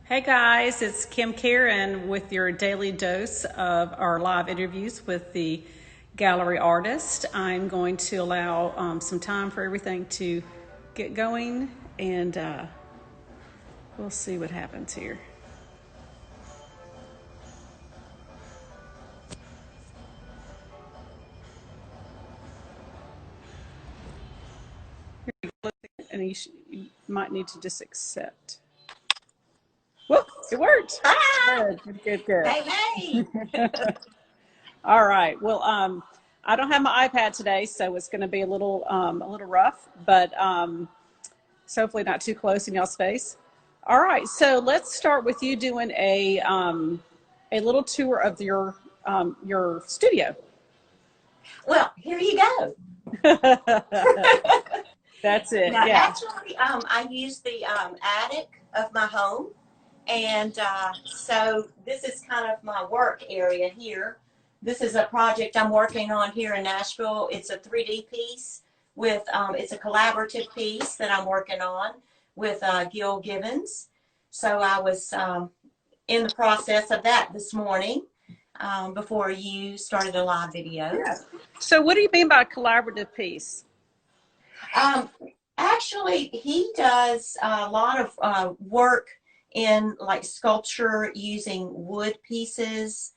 Hey guys, it's Kim Caron with your daily dose of our live interviews with the gallery artist. I'm going to allow some time for everything to get going, and we'll see what happens here. And you might need to just accept. Whoop, it worked. Ah! Good. Hey, hey. All right. Well, I don't have my iPad today, so it's going to be a little rough, but so hopefully not too close in y'all's face. All right. So let's start with you doing a little tour of your studio. Well, here you go. That's it. Now, Yeah. actually, I use the attic of my home. And so this is kind of my work area here. This is a project I'm working on here in Nashville. It's a 3D piece with, it's a collaborative piece that I'm working on with Gil Gibbons. So I was in the process of that this morning before you started a live video. Yeah. So what do you mean by a collaborative piece? Actually, he does a lot of work in like sculpture using wood pieces.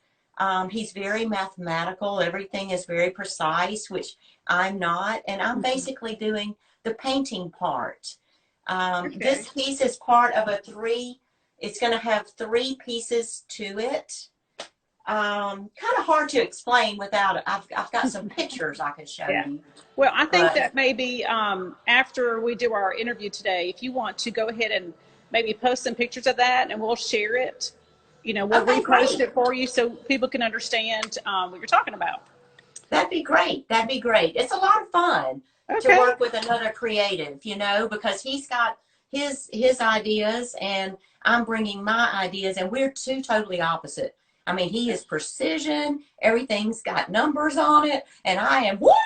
He's very mathematical. Everything is very precise, which I'm not. And I'm basically doing the painting part. Okay. This piece is part of it's going to have 3 pieces to it. Kind of hard to explain without it. I've got some pictures I can show you. Well, I think that maybe after we do our interview today, if you want to go ahead and maybe post some pictures of that, and we'll share it. We'll repost it for you so people can understand what you're talking about. That'd be great. That'd be great. It's a lot of fun to work with another creative, because he's got his ideas and I'm bringing my ideas, and we're two totally opposite. I mean, he is precision. Everything's got numbers on it, and I am what?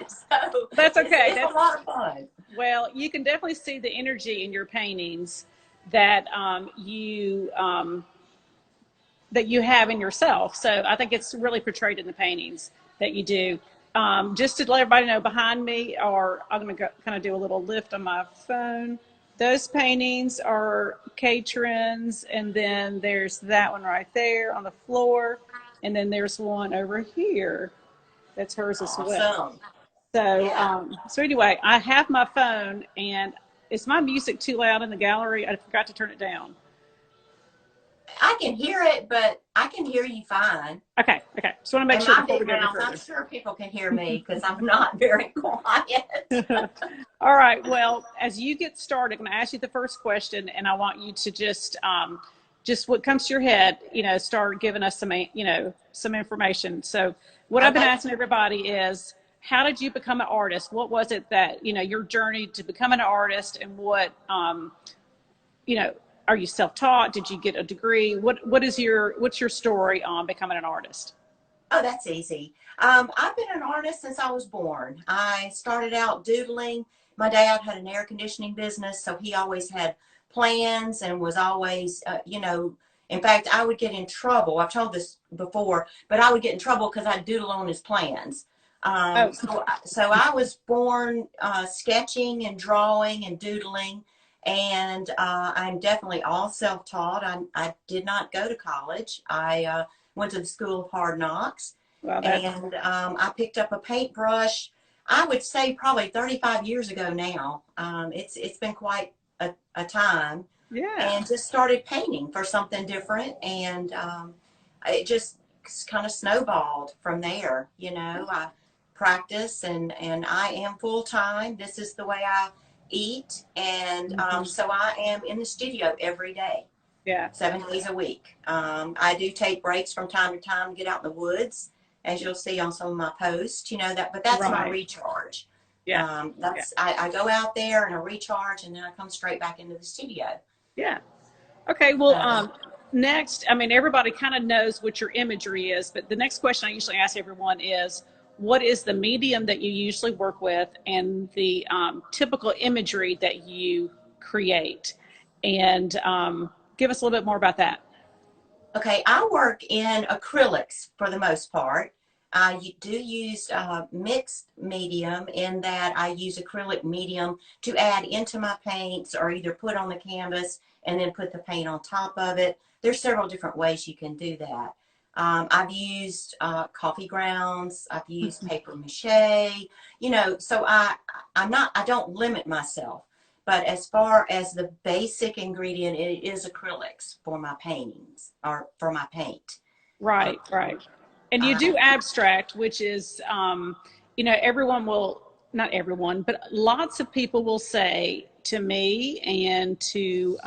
So that's okay. That's a lot of fun. Well, you can definitely see the energy in your paintings that that you have in yourself. So I think it's really portrayed in the paintings that you do. Just to let everybody know, behind me I'm going to kind of do a little lift on my phone. Those paintings are Catron's, and then there's that one right there on the floor, and then there's one over here that's hers as well. So anyway, I have my phone, and is my music too loud in the gallery? I forgot to turn it down. I can hear it, but I can hear you fine. Okay. Just want to make sure before we go further. I'm sure people can hear me because I'm not very quiet. All right. Well, as you get started, I'm going to ask you the first question, and I want you to just what comes to your head, start giving us some information. So what I've been asking everybody is, how did you become an artist? What was it that, your journey to become an artist, and what, are you self-taught? Did you get a degree? What's your story on becoming an artist? Oh, that's easy. I've been an artist since I was born. I started out doodling. My dad had an air conditioning business, so he always had plans and was always, in fact, I would get in trouble. I've told this before, but I would get in trouble because I'd doodle on his plans. So I was born sketching and drawing and doodling. And I'm definitely all self-taught. I did not go to college. I went to the School of Hard Knocks. Wow, and I picked up a paintbrush, I would say probably 35 years ago now. It's been quite a time. Yeah. And just started painting for something different. And it just kind of snowballed from there. I practice and I am full-time. This is the way I eat, and so I am in the studio every day. Yeah, 7 days a week. I do take breaks from time to time to get out in the woods, as you'll see on some of my posts. But that's my recharge. Yeah, I go out there and I recharge, and then I come straight back into the studio. Yeah. Okay. Well, next, everybody kind of knows what your imagery is, but the next question I usually ask everyone is, what is the medium that you usually work with, and the typical imagery that you create? And give us a little bit more about that. Okay, I work in acrylics for the most part. I do use mixed medium in that I use acrylic medium to add into my paints or either put on the canvas and then put the paint on top of it. There's several different ways you can do that. I've used coffee grounds. I've used paper mache. You know, so I don't limit myself. But as far as the basic ingredient, it is acrylics for my paintings or for my paint. Right, right. And you do abstract, which is, you know, everyone will, not everyone, but lots of people will say to me and to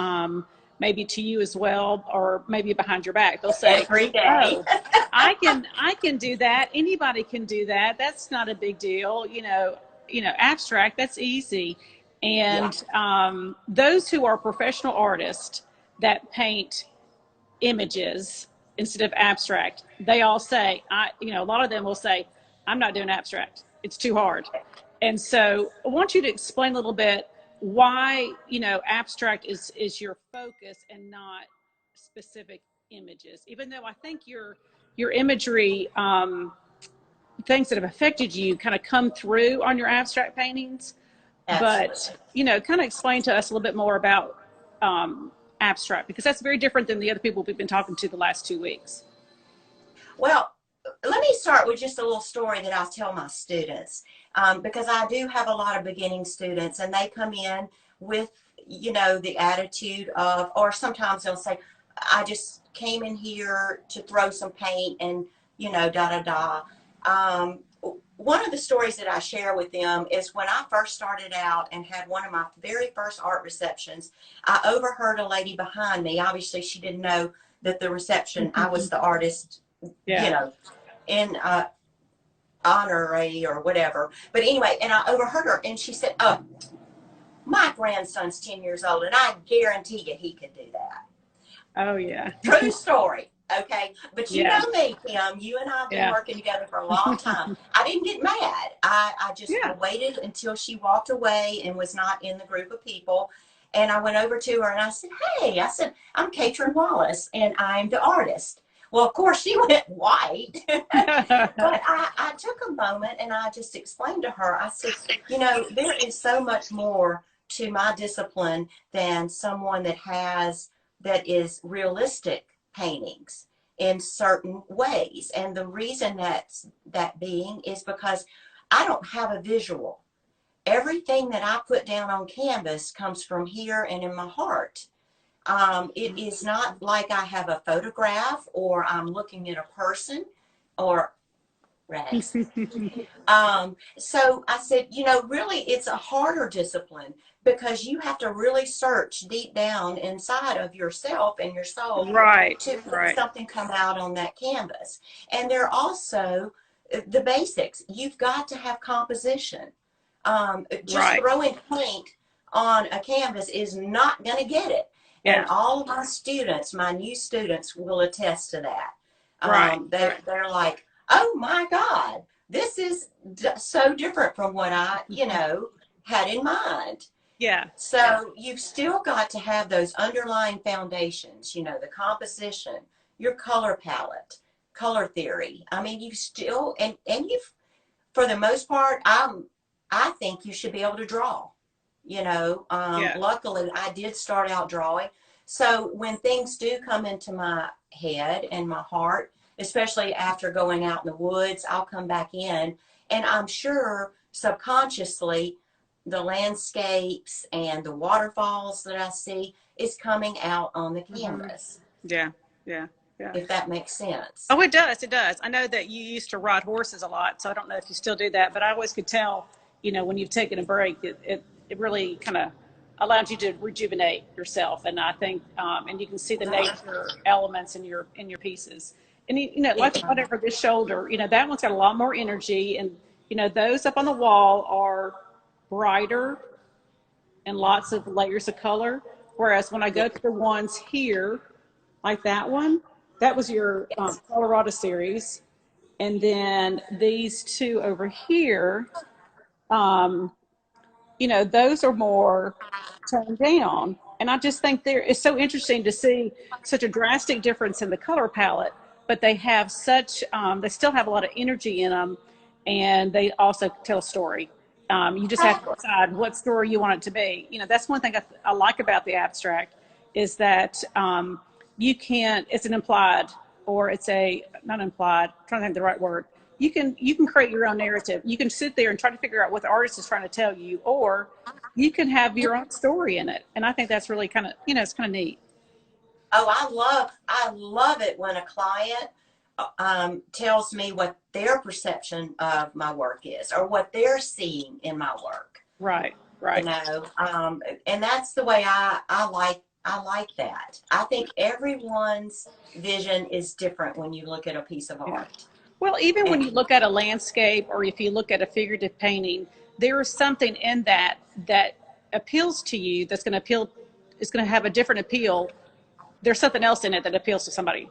maybe to you as well, or maybe behind your back, they'll say, Every day. "Oh, I can do that. Anybody can do that. That's not a big deal. Abstract, that's easy." And those who are professional artists that paint images instead of abstract, they all say, a lot of them will say, "I'm not doing abstract. It's too hard." And so I want you to explain a little bit why, abstract is your focus and not specific images, even though I think your imagery, things that have affected you kind of come through on your abstract paintings. Absolutely. But, kind of explain to us a little bit more about abstract, because that's very different than the other people we've been talking to the last 2 weeks. Well, let me start with just a little story that I tell my students, because I do have a lot of beginning students, and they come in with, the attitude of, or sometimes they'll say, "I just came in here to throw some paint and, da, da, da." One of the stories that I share with them is when I first started out and had one of my very first art receptions, I overheard a lady behind me. Obviously, she didn't know that the reception, I was the artist, in honorary or whatever. But anyway, and I overheard her, and she said, "Oh, my grandson's 10 years old, and I guarantee you he could do that." Oh, yeah. True story. Okay. But you know me, Kim, you and I have been working together for a long time. I didn't get mad. I just waited until she walked away and was not in the group of people. And I went over to her and I said, "Hey," I said, "I'm Catron Wallace and I'm the artist." Well, of course, she went white. But I took a moment and I just explained to her, I said, there is so much more to my discipline than someone that is realistic paintings in certain ways. And the reason that being is because I don't have a visual. Everything that I put down on canvas comes from here and in my heart. It is not like I have a photograph or I'm looking at a person or rags. So I said, really it's a harder discipline because you have to really search deep down inside of yourself and your soul to make something come out on that canvas. And there are also the basics. You've got to have composition. Just throwing paint on a canvas is not going to get it. Yeah. And all of my students, my new students, will attest to that. They're like, "Oh my God, this is so different from what I, had in mind." Yeah. So you've still got to have those underlying foundations, the composition, your color palette, color theory. I mean, you still, and you've, for the most part, I think you should be able to draw. Luckily I did start out drawing. So when things do come into my head and my heart, especially after going out in the woods, I'll come back in and I'm sure subconsciously the landscapes and the waterfalls that I see is coming out on the canvas. Yeah. If that makes sense. Oh, it does. It does. I know that you used to ride horses a lot, so I don't know if you still do that, but I always could tell, when you've taken a break, it really kind of allows you to rejuvenate yourself. And I think, and you can see the nature elements in your pieces. And, like whatever this shoulder, that one's got a lot more energy. And, those up on the wall are brighter and lots of layers of color. Whereas when I go to the ones here, like that one, that was your Colorado series. And then these two over here, those are more toned down. And I just think it's so interesting to see such a drastic difference in the color palette, but they have such, they still have a lot of energy in them, and they also tell a story. You just have to decide what story you want it to be. You know, that's one thing I like about the abstract is that you can't, it's an implied, or it's a, not implied, I'm trying to think of the right word. You can create your own narrative. You can sit there and try to figure out what the artist is trying to tell you, or you can have your own story in it. And I think that's really kind of, you know, it's kind of neat. Oh, I love it when a client tells me what their perception of my work is, or what they're seeing in my work. Right, right. You know, and that's the way I like that. I think everyone's vision is different when you look at a piece of art. Well, even when you look at a landscape, or if you look at a figurative painting, there is something in that that appeals to you, that's going to appeal, it's going to have a different appeal. There's something else in it that appeals to somebody.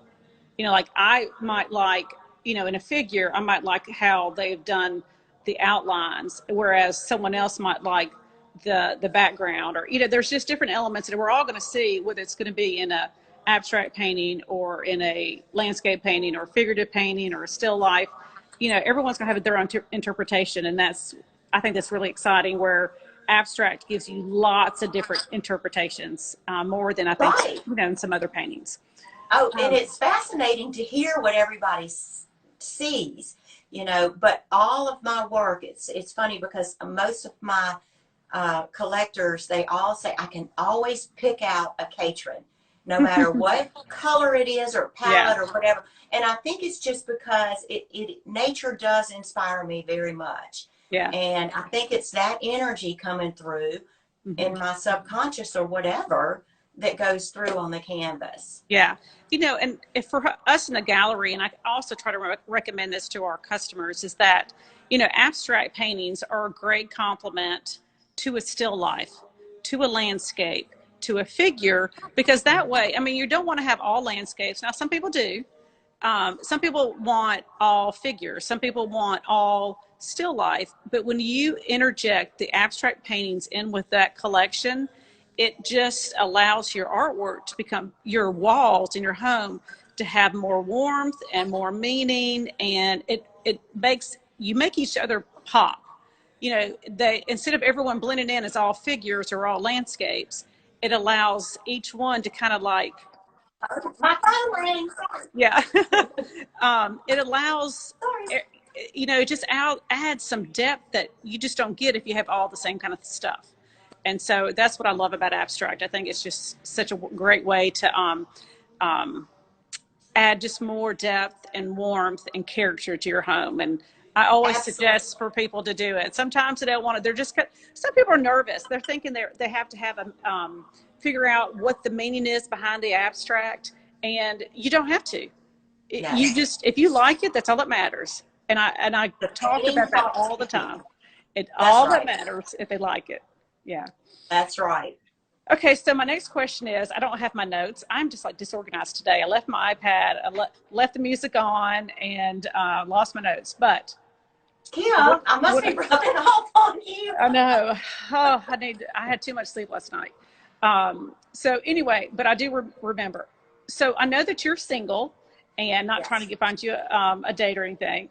You know, like I might like, you know, in a figure, I might like how they've done the outlines, whereas someone else might like the background, or, you know, there's just different elements that we're all going to see, whether it's going to be in a abstract painting or in a landscape painting or figurative painting or a still life. You know, everyone's going to have their own interpretation, and I think that's really exciting, where abstract gives you lots of different interpretations, more than I think, Right. you know, in some other paintings. Oh, and it's fascinating to hear what everybody sees, you know, but all of my work, it's funny because most of my collectors, they all say, I can always pick out a Catron, no matter what color it is or palette or whatever. And I think it's just because nature does inspire me very much. Yeah. And I think it's that energy coming through in my subconscious or whatever that goes through on the canvas. Yeah. You know, and if for us in the gallery, and I also try to recommend this to our customers, is that, you know, abstract paintings are a great complement to a still life, to a landscape, to a figure, because that way, I mean, you don't want to have all landscapes. Now, some people do. Some people want all figures. Some people want all still life. But when you interject the abstract paintings in with that collection, it just allows your artwork to become, your walls in your home to have more warmth and more meaning. And it makes, you make each other pop. You know, instead of everyone blending in as all figures or all landscapes, it allows each one to kind of like, My phone rang. yeah. It allows, you know, just add some depth that you just don't get if you have all the same kind of stuff. And so that's what I love about abstract. I think it's just such a great way to add just more depth and warmth and character to your home. And I always suggest for people to do it. Sometimes they don't want to, they're just, some people are nervous. They're thinking they have to have figure out what the meaning is behind the abstract. And you don't have to. You just, if you like it, that's all that matters. And I talk about that all the time. That matters if they like it. Yeah. That's right. Okay, so my next question is, I don't have my notes. I'm just like disorganized today. I left my iPad, I left the music on, and lost my notes. But Kim, I must be rubbing off on you. I know. Oh, I had too much sleep last night. So anyway, but I do remember. So I know that you're single and not trying to find you a date or anything.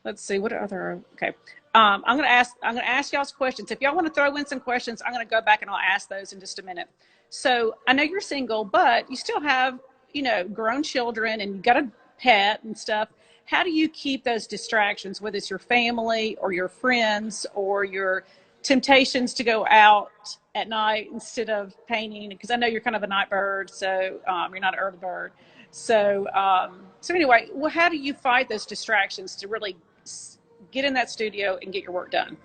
Let's see, what other, okay. I'm going to ask y'all's questions. If y'all want to throw in some questions, I'm going to go back and I'll ask those in just a minute. So I know you're single, but you still have, you know, grown children and you got a pet and stuff. How do you keep those distractions, whether it's your family or your friends or your temptations to go out at night instead of painting? Because I know you're kind of a night bird, so you're not an early bird. So, so anyway, well, how do you fight those distractions to really get in that studio and get your work done?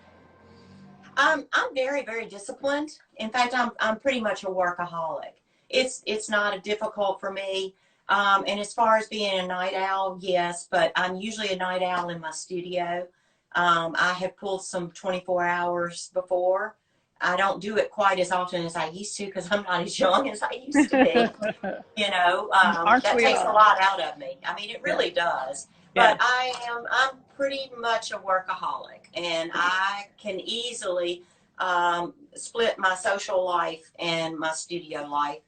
I'm very, very disciplined. In fact, I'm pretty much a workaholic. It's not difficult for me. And as far as being a night owl, yes, but I'm usually a night owl in my studio. I have pulled some 24 hours before. I don't do it quite as often as I used to because I'm not as young as I used to be. You know, that takes a lot out of me. I mean, it really does. But I'm pretty much a workaholic, and I can easily split my social life and my studio life.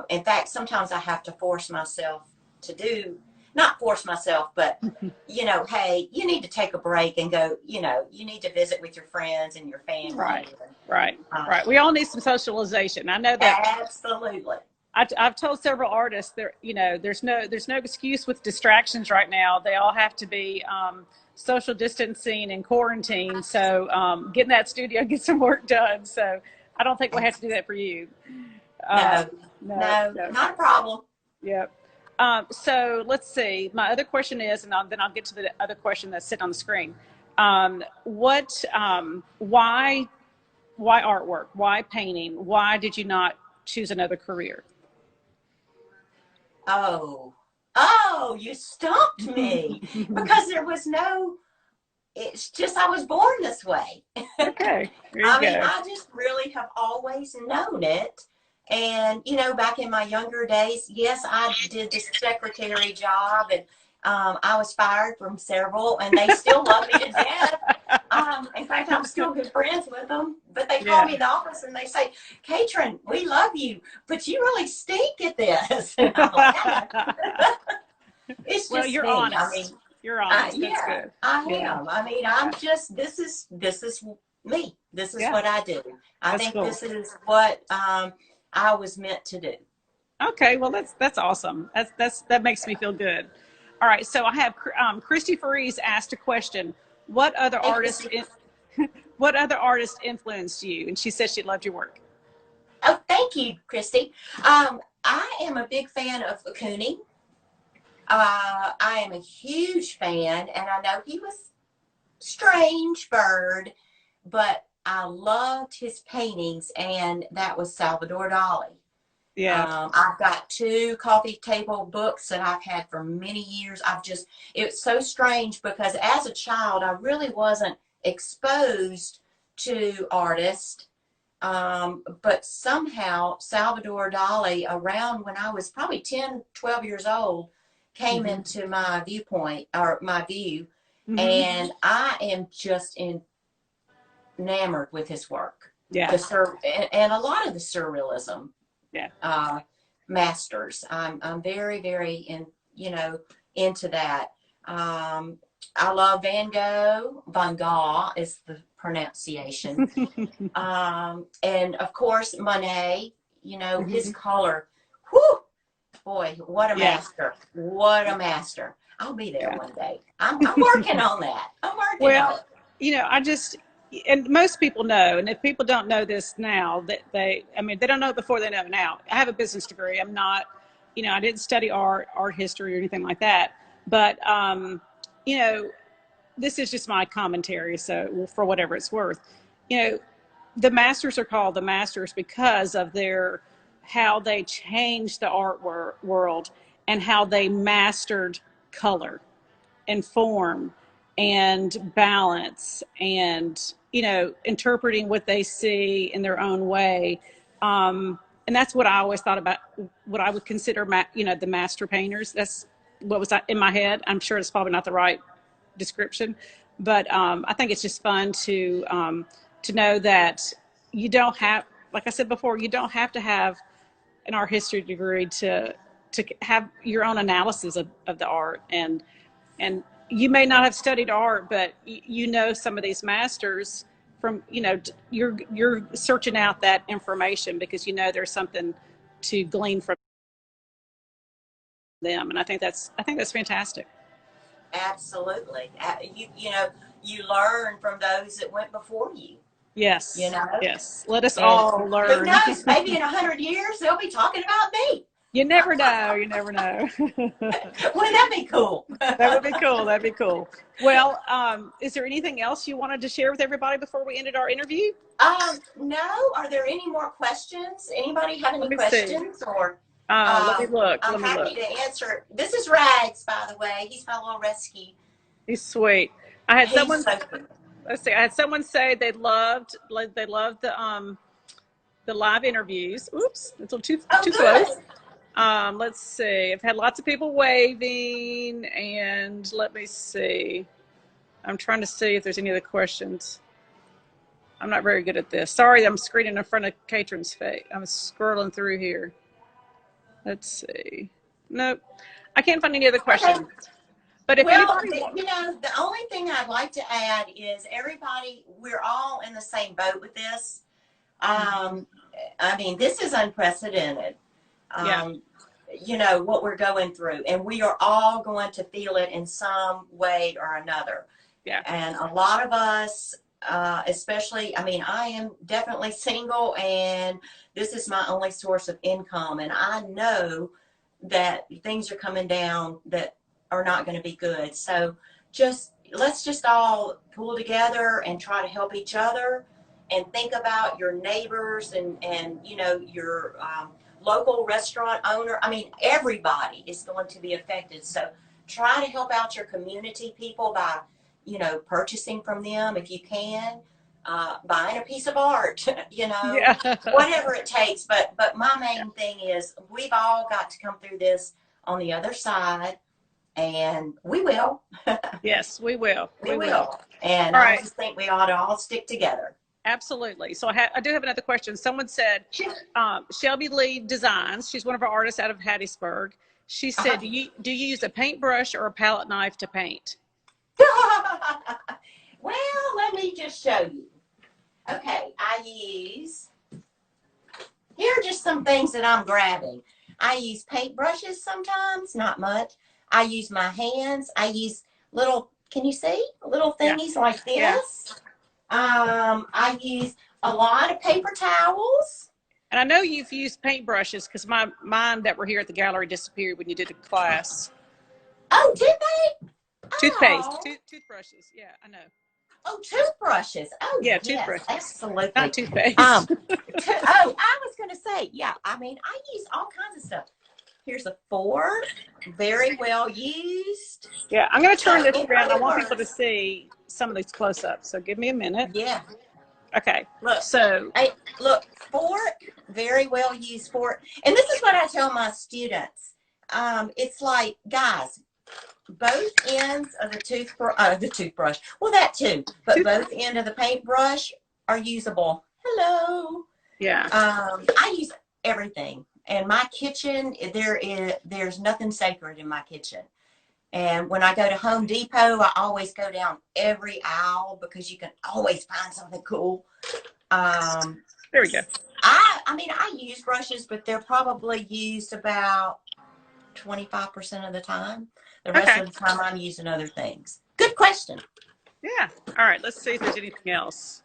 In fact, sometimes I have to force myself to do, not force myself, but, you know, hey, you need to take a break and go, you know, you need to visit with your friends and your family. Right, right, right. We all need some socialization. I know that. Absolutely. I've told several artists there, you know, there's no excuse with distractions right now. They all have to be social distancing and quarantine. So get in that studio, get some work done. So I don't think we'll have to do that for you. No, not a problem. Yep. So let's see. My other question is, and then I'll get to the other question that's sitting on the screen. Why artwork? Why painting? Why did you not choose another career? Oh, you stumped me. Because there was no, it's just I was born this way. Okay. I mean, I just really have always known it. And, you know, back in my younger days, yes, I did this secretary job, and I was fired from several, and they still love me to death. In fact, I'm still good friends with them. But they call me in the office and they say, Catron, we love you, but you really stink at this. And I'm like, it's just you're me. honest. I mean, you're honest. Yeah, That's good. I am. I mean, I'm just, this is me. This is what I do. I think cool. this is what I was meant to do. Okay, well that's awesome. That makes me feel good. All right, so I have Christy Faries asked a question. What other artists influenced you? And she said she loved your work. Oh, thank you, Christy. I am a big fan of Kooning. I am a huge fan, and I know he was strange bird, but I loved his paintings, and that was Salvador Dali. Yeah. I've got 2 coffee table books that I've had for many years. It's so strange because as a child, I really wasn't exposed to artists. But somehow Salvador Dali, around when I was probably 10, 12 years old, came into my viewpoint, or my view. And I am just enamored with his work. Yeah. And a lot of the surrealism. Yeah. Masters. I'm very, very into that. I love Van Gogh. Van Gogh is the pronunciation. And of course Monet, you know, his color. Whew, boy, what a master. What a master. I'll be there one day. I'm working on that. I'm working on it. You know, and most people know, and if people don't know this now, that they don't know it before, they know it now. I have a business degree. I'm not, you know, I didn't study art history or anything like that. But, you know, this is just my commentary. So for whatever it's worth, you know, the masters are called the masters because of how they changed the art world and how they mastered color and form and balance and, you know, interpreting what they see in their own way. And that's what I always thought about, what I would consider, the master painters. That's what was in my head. I'm sure it's probably not the right description, but I think it's just fun to know that you don't have, like I said before, you don't have to have an art history degree to have your own analysis of the art. And you may not have studied art, but you know some of these masters from, you know, you're searching out that information because you know there's something to glean from them, and I think that's fantastic. Absolutely. You know, you learn from those that went before you. Yes. You know. Yes. Let us all learn. Who knows? Maybe in 100 years they'll be talking about me. You never know. You never know. Wouldn't that be cool? That would be cool. That'd be cool. Well, is there anything else you wanted to share with everybody before we ended our interview? No. Are there any more questions? Anybody have any questions? See. Or let me look. I'm happy to answer. This is Rags, by the way. He's my little rescue. He's sweet. I had someone. So cool. Let's see. I had someone say they loved the live interviews. Oops, it's a little too close. Let's see. I've had lots of people waving, and let me see. I'm trying to see if there's any other questions. I'm not very good at this. Sorry, I'm screening in front of Catron's face. I'm scrolling through here. Let's see. Nope. I can't find any other questions. Okay. But if Well, anybody you know, the only thing I'd like to add is everybody, we're all in the same boat with this. I mean, this is unprecedented. Yeah. You know, what we're going through, and we are all going to feel it in some way or another. Yeah. And a lot of us, especially, I mean, I am definitely single, and this is my only source of income. And I know that things are coming down that are not going to be good. So let's just all pull together and try to help each other, and think about your neighbors and you know, your local restaurant owner. I mean, everybody is going to be affected. So try to help out your community people by, you know, purchasing from them if you can, buying a piece of art, you know, Yeah. whatever it takes. But my main thing is we've all got to come through this on the other side, and we will. Yes, we will. We will. And All I right. just think we ought to all stick together. Absolutely. So I do have another question. Someone said, Shelby Lee Designs. She's one of our artists out of Hattiesburg. She said, do you use a paintbrush or a palette knife to paint? Well, let me just show you. Okay, here are just some things that I'm grabbing. I use paintbrushes sometimes, not much. I use my hands. I use little, can you see? Little thingies like this. Yeah. I use a lot of paper towels. And I know you've used paintbrushes because mine that were here at the gallery disappeared when you did a class. Oh, did they? Toothpaste, Oh. toothbrushes. Yeah, I know. Oh, toothbrushes. Oh, yeah, yes, toothbrushes. absolutely. Not toothpaste. I was going to say, yeah, I mean, I use all kinds of stuff. Here's a fork, very well used. Yeah, I'm going to turn this In around. I other want people to words- see some of these close-ups, so give me a minute. Yeah. Okay, Look, so. hey, look, fork, very well used fork. And this is what I tell my students. It's like, guys, both ends of the toothbrush, well, that too, but both ends of the paintbrush are usable. Hello. Yeah. I use everything. And my kitchen, there's nothing sacred in my kitchen. And when I go to Home Depot, I always go down every aisle because you can always find something cool. There we go. I mean, I use brushes, but they're probably used about 25% of the time. The rest of the time I'm using other things. Good question. Yeah. All right. Let's see if there's anything else.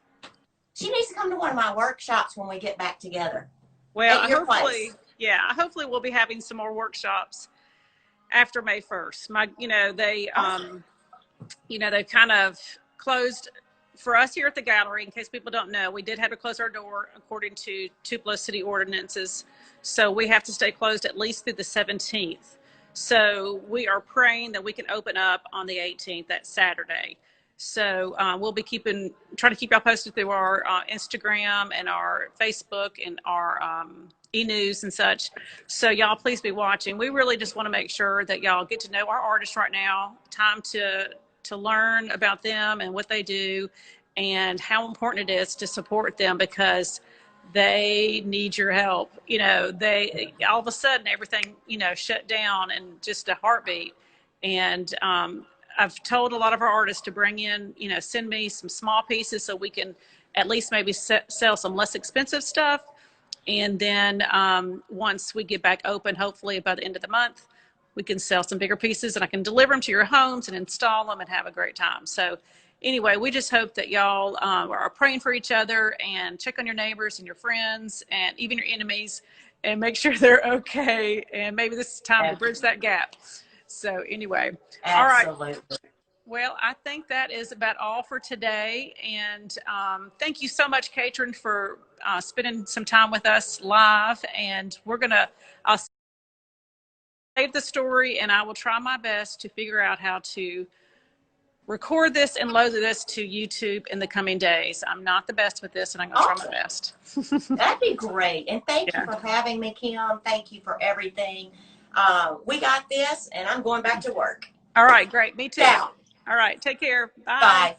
She needs to come to one of my workshops when we get back together. Well, at your place. Hopefully we'll be having some more workshops after May 1st. They kind of closed for us here at the gallery. In case people don't know, we did have to close our door according to Tupelo city ordinances. So we have to stay closed at least through the 17th. So we are praying that we can open up on the 18th, that Saturday. So we'll be trying to keep y'all posted through our Instagram and our Facebook and our e-news and such. So y'all please be watching. We really just want to make sure that y'all get to know our artists right now. Time to learn about them and what they do and how important it is to support them because they need your help. You know, they all of a sudden everything, shut down in just a heartbeat. And I've told a lot of our artists to bring in, send me some small pieces so we can at least maybe sell some less expensive stuff. And then once we get back open, hopefully by the end of the month, we can sell some bigger pieces and I can deliver them to your homes and install them and have a great time. So anyway, we just hope that y'all are praying for each other and check on your neighbors and your friends and even your enemies and make sure they're okay. And maybe this is time to bridge that gap. So anyway, Absolutely. All right. Well, I think that is about all for today. And thank you so much, Catron, for spending some time with us live. And I'll save the story and I will try my best to figure out how to record this and load this to YouTube in the coming days. I'm not the best with this and I'm going to try my best. That'd be great. And thank you for having me, Kim. Thank you for everything. We got this and I'm going back to work. All right, great. Me too. Ciao. All right, take care. Bye. Bye.